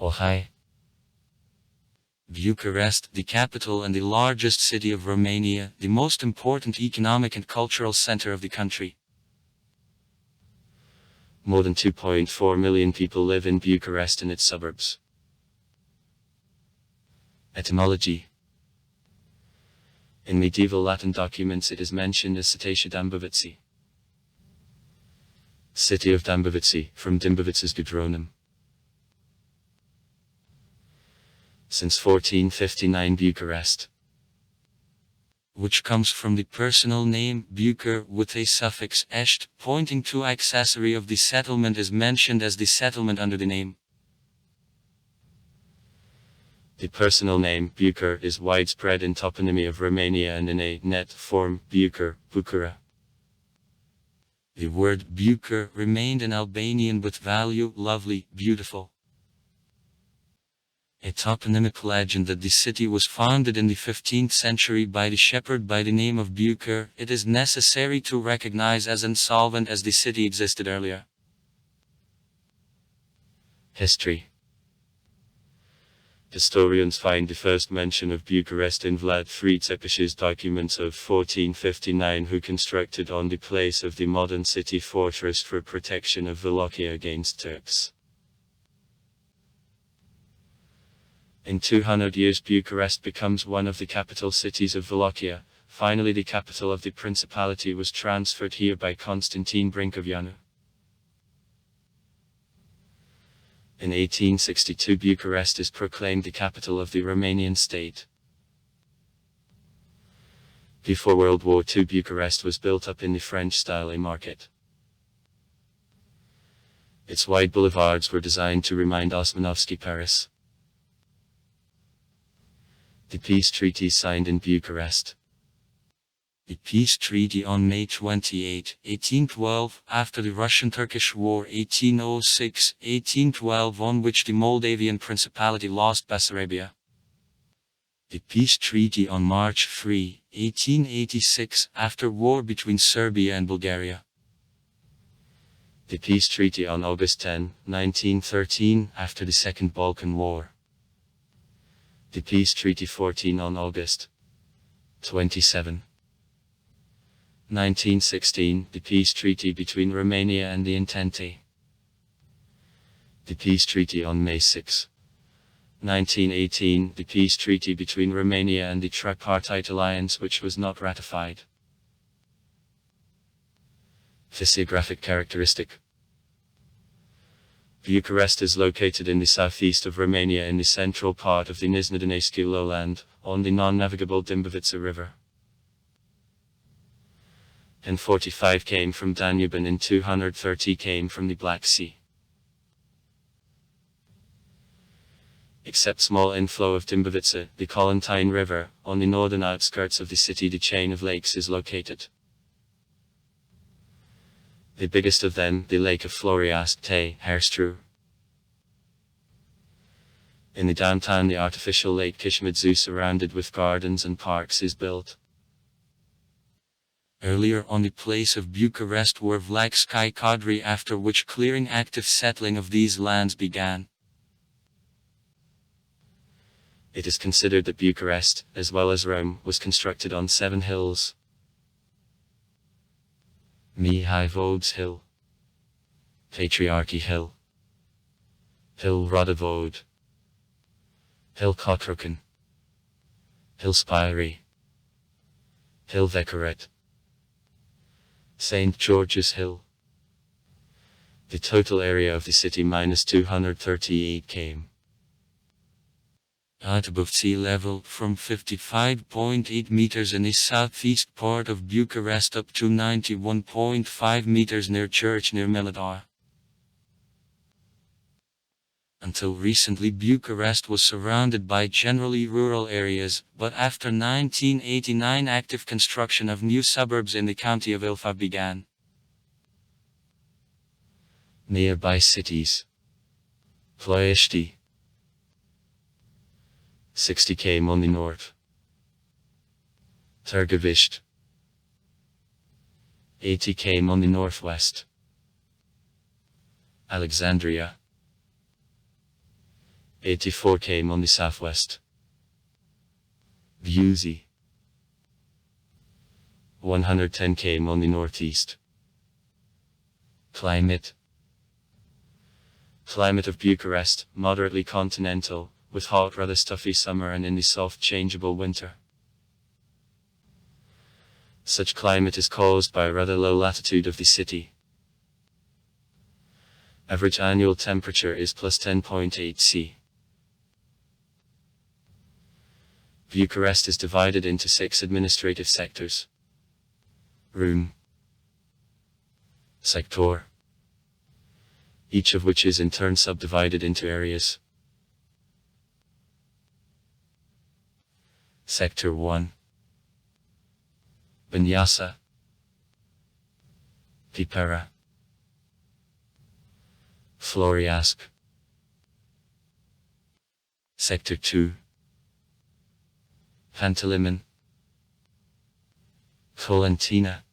Ohio. Bucharest, the capital and the largest city of Romania, the most important economic and cultural center of the country. More than 2.4 million people live in Bucharest and its suburbs. Etymology. In medieval Latin documents it is mentioned as Cetatea Dâmboviței. City of Dâmboviței, from Dâmbovița's Gudronum. Since 1459 Bucharest, which comes from the personal name Bucur with a suffix -est, pointing to accessory of the settlement, is mentioned as the settlement under the name. The personal name Bucur is widespread in toponymy of Romania and in a net form Bucur, Bucura. The word Bucur remained in Albanian with value, lovely, beautiful. A toponymic legend that the city was founded in the 15th century by the shepherd by the name of Bucur, it is necessary to recognize as insolvent as the city existed earlier. History. Historians find the first mention of Bucharest in Vlad Țepeș's documents of 1459, who constructed on the place of the modern city fortress for protection of Wallachia against Turks. In 200 years Bucharest becomes one of the capital cities of Wallachia. Finally the capital of the principality was transferred here by Constantine Brâncoveanu. In 1862 Bucharest is proclaimed the capital of the Romanian state. Before World War II Bucharest was built up in the French style a market. Its wide boulevards were designed to remind Osmanovsky Paris. The peace treaty signed in Bucharest. The peace treaty on May 28, 1812, after the Russian-Turkish War 1806-1812, on which the Moldavian Principality lost Bessarabia. The peace treaty on March 3, 1886, after war between Serbia and Bulgaria. The peace treaty on August 10, 1913, after the Second Balkan War. The peace treaty 14 on August 27, 1916, the peace treaty between Romania and the Entente. The peace treaty on May 6, 1918, the peace treaty between Romania and the Tripartite Alliance, which was not ratified. Physiographic characteristic. Bucharest is located in the southeast of Romania in the central part of the Nizhny lowland, on the non-navigable Dâmbovița River. In 45 came from Danube and in 230 came from the Black Sea. Except small inflow of Dâmbovița, the Colentin River, on the northern outskirts of the city the chain of lakes is located. The biggest of them, the Lake of Floreasca te Herstru. In the downtown the artificial Lake Kishmidzu surrounded with gardens and parks is built. Earlier on the place of Bucharest were Vlachsky Kadri, after which clearing active settling of these lands began. It is considered that Bucharest, as well as Rome, was constructed on 7 hills. Mihai Vog's Hill, Patriarchy Hill, Hill Rodovod, Hill Cotrocan, Hill Spire, Hill Vekaret, St. George's Hill. The total area of the city -238 km. At above sea level, from 55.8 meters in the southeast part of Bucharest up to 91.5 meters near church near Melodar. Until recently Bucharest was surrounded by generally rural areas, but after 1989 active construction of new suburbs in the county of Ilfov began. Nearby cities. Ploiești, 60 km on the north. Târgoviște, 80 km on the northwest. Alexandria, 84 km on the southwest. Vuzi, 110 km on the northeast. Climate. Climate of Bucharest, moderately continental, with hot rather stuffy summer and in the soft changeable winter. Such climate is caused by a rather low latitude of the city. Average annual temperature is plus 10.8 C. Bucharest is divided into 6 administrative sectors. Room. Sector. Each of which is in turn subdivided into areas. Sector 1. Banyasa, Pipera, Floriasc. Sector 2. Pantalimin, Colentina,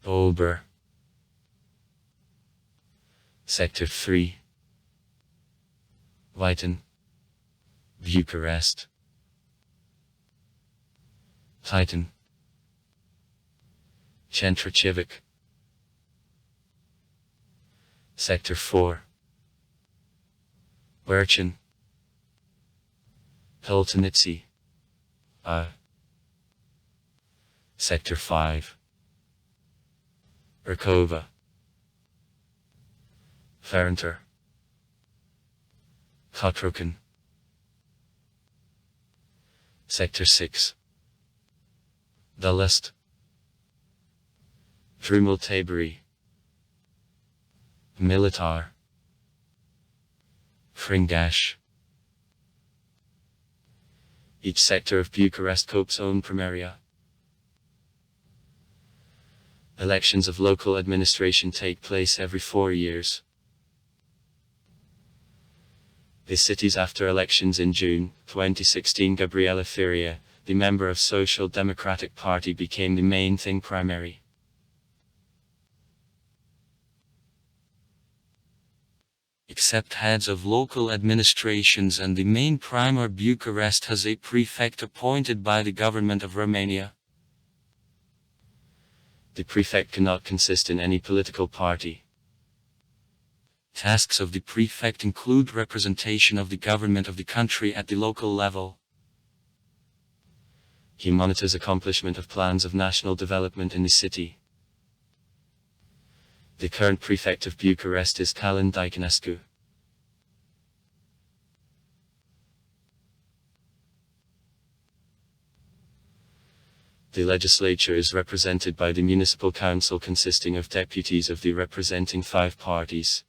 Ober. Sector 3. Vitan, Bucharest, Titan, Centrochivic. Sector 4. Berchin, Peltonitsi, Sector 5. Urkova, Ferenter, Kotrokin. Sector 6. Dalest, Drumel Taberi, Militar, Fringash. Each sector of Bucharest copes own primaria. Elections of local administration take place every 4 years. The city's after elections in June 2016, Gabriela Firia, the member of Social Democratic Party, became the main thing primary. Except heads of local administrations and the main primar, Bucharest has a prefect appointed by the government of Romania. The prefect cannot consist in any political party. Tasks of the prefect include representation of the government of the country at the local level. He monitors accomplishment of plans of national development in the city. The current prefect of Bucharest is Calin Dicanescu. The legislature is represented by the municipal council consisting of deputies of the representing 5 parties.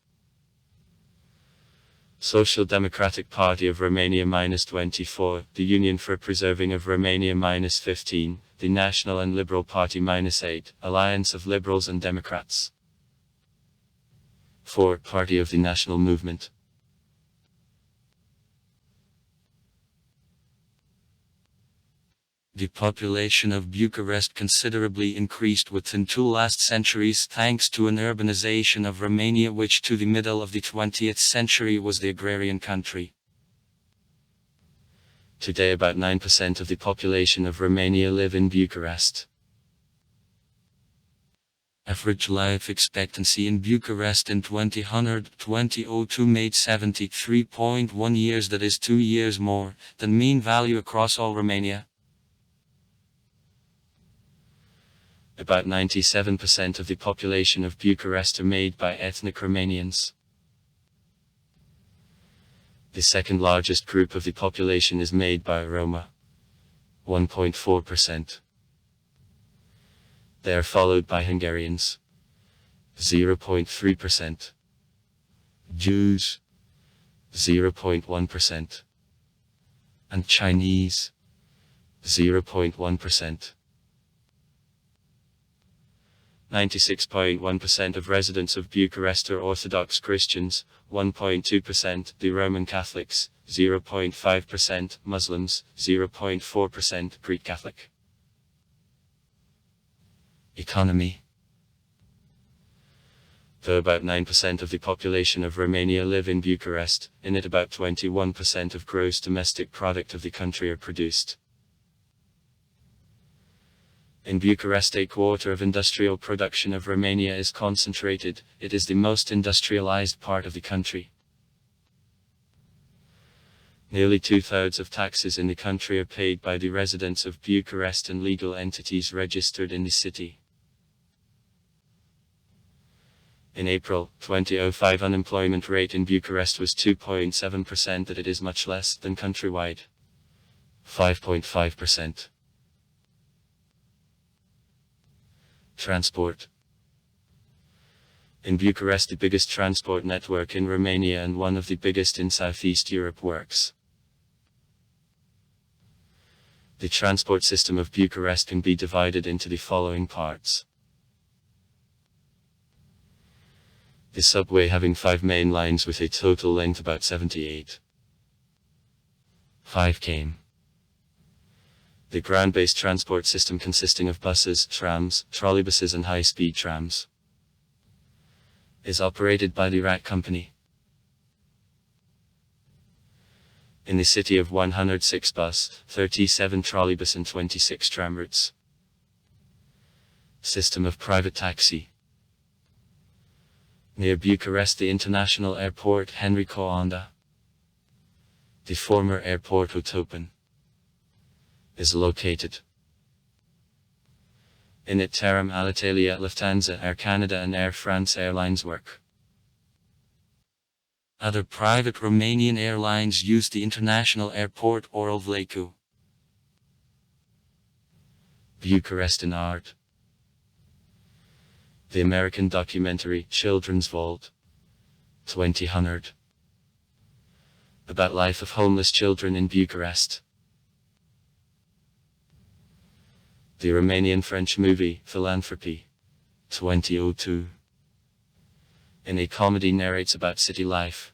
Social Democratic Party of Romania -24, the Union for Preserving of Romania -15, the National and Liberal Party -8, Alliance of Liberals and Democrats. 4. Party of the National Movement. The population of Bucharest considerably increased within 2 last centuries thanks to an urbanization of Romania, which to the middle of the 20th century was the agrarian country. Today about 9% of the population of Romania live in Bucharest. Average life expectancy in Bucharest in 2002 made 73.1 years, that is 2 years more than mean value across all Romania. About 97% of the population of Bucharest are made by ethnic Romanians. The second largest group of the population is made by Roma, 1.4%. They are followed by Hungarians, 0.3%, Jews, 0.1%, and Chinese, 0.1%. 96.1% of residents of Bucharest are Orthodox Christians, 1.2%, the Roman Catholics, 0.5%, Muslims, 0.4%, Greek Catholic. Economy. Though about 9% of the population of Romania live in Bucharest, in it about 21% of gross domestic product of the country are produced. In Bucharest, a quarter of industrial production of Romania is concentrated. It is the most industrialized part of the country. Nearly 2/3 of taxes in the country are paid by the residents of Bucharest and legal entities registered in the city. In April 2005, unemployment rate in Bucharest was 2.7%, that it is much less than countrywide 5.5%. Transport. In Bucharest, the biggest transport network in Romania and one of the biggest in Southeast Europe works. The transport system of Bucharest can be divided into the following parts. The subway, having 5 main lines with a total length about 78.5 km. The ground-based transport system consisting of buses, trams, trolleybuses and high-speed trams is operated by the RAC company. In the city of 106 bus, 37 trolleybus and 26 tram routes. System of private taxi. Near Bucharest, the international airport Henry Coanda, the former airport Otopen, is located. In it, Taram, Alitalia, Lufthansa, Air Canada and Air France airlines work. Other private Romanian airlines use the international airport Orel Vlaicu. Bucharest in art. The American documentary Children's Vault 2000 about life of homeless children in Bucharest. The Romanian-French movie Philanthropy 2002 in a comedy narrates about city life.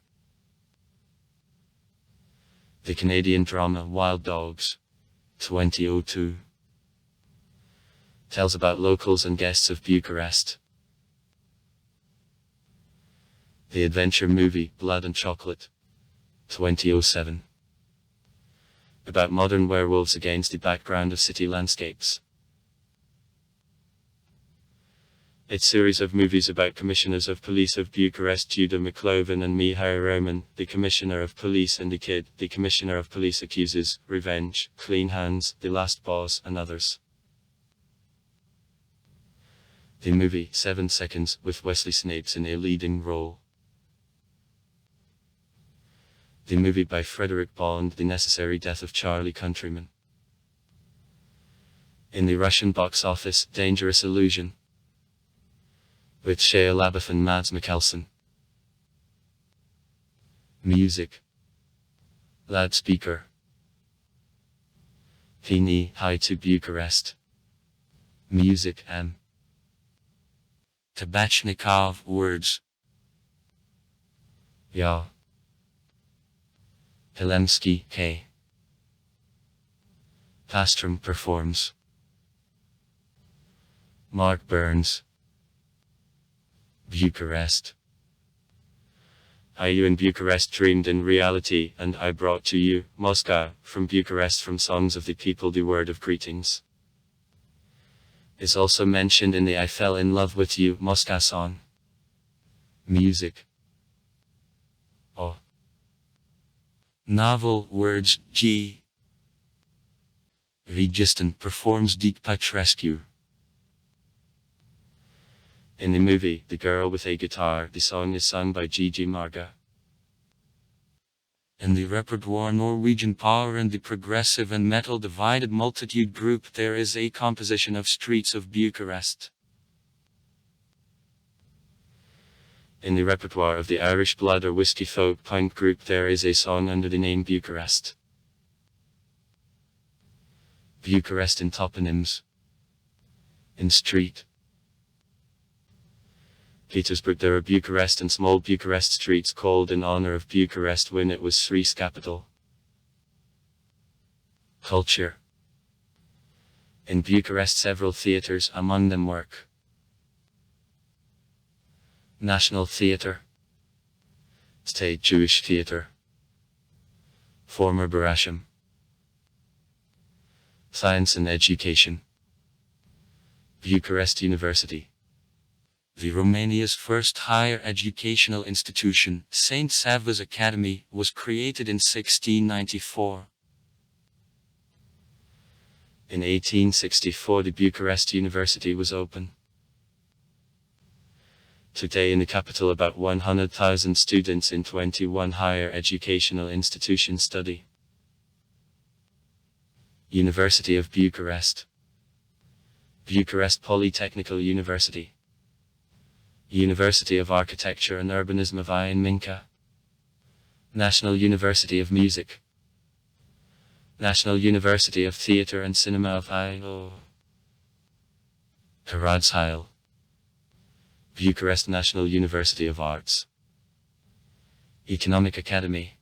The Canadian drama Wild Dogs 2002 tells about locals and guests of Bucharest. The adventure movie Blood and Chocolate 2007 about modern werewolves against the background of city landscapes. A series of movies about commissioners of police of Bucharest, Judah Mclovin and Mihai Roman, the commissioner of police and the kid, the commissioner of police accuses, Revenge, Clean Hands, The Last Boss and others. The movie 7 Seconds, with Wesley Snipes in a leading role. The movie by Frederick Bond, The Necessary Death of Charlie Countryman. In the Russian box office, Dangerous Illusion, with Shia LaBeouf and Mads Mikkelsen. Music. Loudspeaker. Pini, Hi to Bucharest. Music M. Tabachnikov, words. Ya. Pilemsky, K. Pastrom performs. Mark Burns. Bucharest. You in Bucharest dreamed in reality, and I brought to you, Moscow, from Bucharest, from Songs of the People, the word of greetings. Is also mentioned in the I Fell in Love with You, Moscow song. Music. O. Novel, words, G. Registan performs Deep Petrescu. In the movie, The Girl with a Guitar, the song is sung by Gigi Marga. In the repertoire Norwegian power and the progressive and metal divided multitude group, there is a composition of Streets of Bucharest. In the repertoire of the Irish blood or whiskey folk punk group, there is a song under the name Bucharest. Bucharest in toponyms. In street. Petersburg, there are Bucharest and small Bucharest streets called in honor of Bucharest when it was Thrace capital. Culture. In Bucharest several theaters, among them work. National Theatre, State Jewish Theatre, former Barashim. Science and Education, Bucharest University. The Romania's first higher educational institution, St. Sava's Academy, was created in 1694. In 1864, the Bucharest University was opened. Today in the capital, about 100,000 students in 21 higher educational institutions study. University of Bucharest, Bucharest Polytechnical University, University of Architecture and Urbanism of Ion Minca, National University of Music, National University of Theatre and Cinema of Ion, Karadshile, Bucharest National University of Arts, Economic Academy,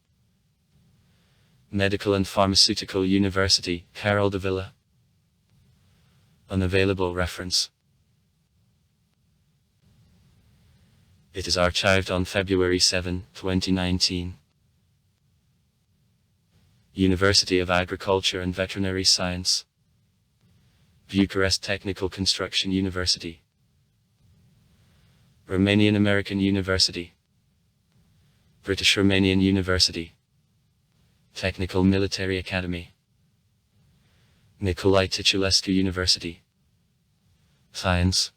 Medical and Pharmaceutical University, Carol de Villa. Unavailable reference. It is archived on February 7, 2019. University of Agriculture and Veterinary Science, Bucharest Technical Construction University, Romanian American University, British Romanian University, Technical Military Academy, Nicolae Ticulescu University. Science.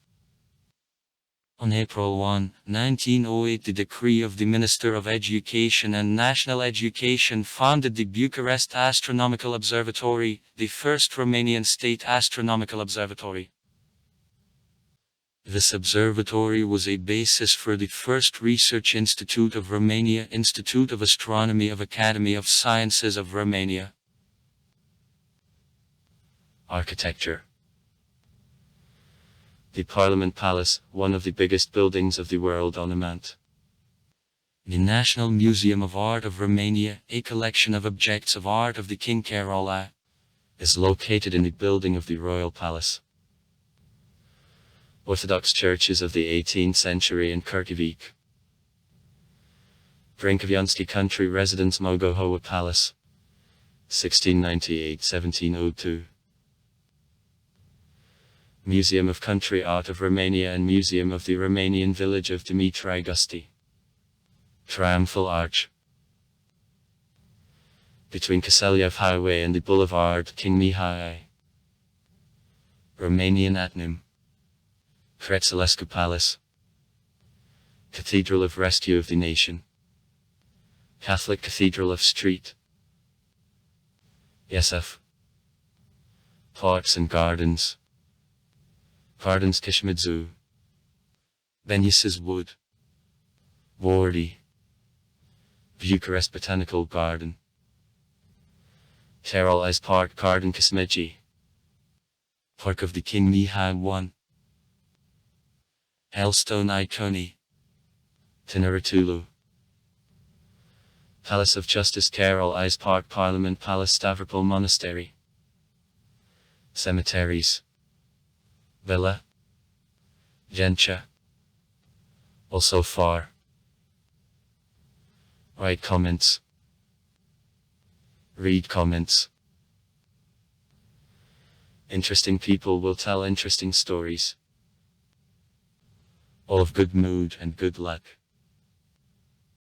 On April 1, 1908, the decree of the Minister of Education and National Education founded the Bucharest Astronomical Observatory, the first Romanian state astronomical observatory. This observatory was a basis for the first research institute of Romania, Institute of Astronomy of Academy of Sciences of Romania. Architecture. The Parliament Palace, one of the biggest buildings of the world on a mount. The National Museum of Art of Romania, a collection of objects of art of the King Carol I, is located in the building of the Royal Palace. Orthodox churches of the 18th century in Kirkivik. Brinkoviansky Country Residence Mogohova Palace, 1698-1702. Museum of Country Art of Romania and Museum of the Romanian Village of Dumitru Gusti. Triumphal Arch. Between Kiseliev Highway and the Boulevard King Mihai. Romanian Atnum. Crețulescu Palace. Cathedral of Rescue of the Nation. Catholic Cathedral of Street. Yesef. Parks and Gardens. Gardens Kishmidzu. Benyus's Wood. Wardy. Bucharest Botanical Garden. Carol I's Park Garden Kismeji. Park of the King Mihai I. Hailstone Iconi. Tinaratulu. Palace of Justice Carol I's Park Parliament Palace Stavropol Monastery. Cemeteries. Villa. Gencha. Also far. Write comments. Read comments. Interesting people will tell interesting stories. All of good mood and good luck.